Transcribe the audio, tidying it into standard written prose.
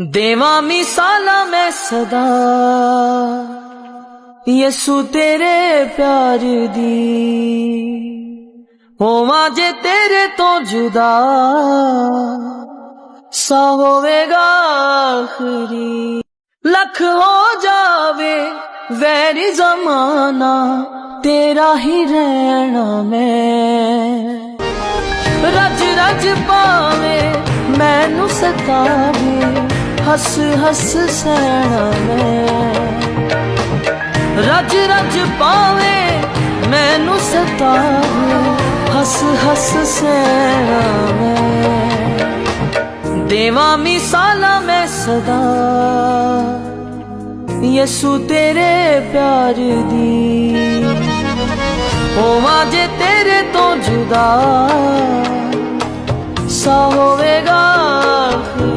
देवा मिसाला मैं सदा यसु तेरे प्यार दी, होवां जे तेरे तो जुदा सा होवेगा आखिरी। लख हो जावे वैरी जमाना तेरा ही रहना मैं, रज रज पावे मैनू सतावे हस हस सहना मैं, रज रज पावे मैनू सतावे हस हस सहना मैं। देवा मिसाला मैं सदा यसु तेरे प्यार दी, होवां जे तेरे तो जुदा सा होवेगा आखिरी।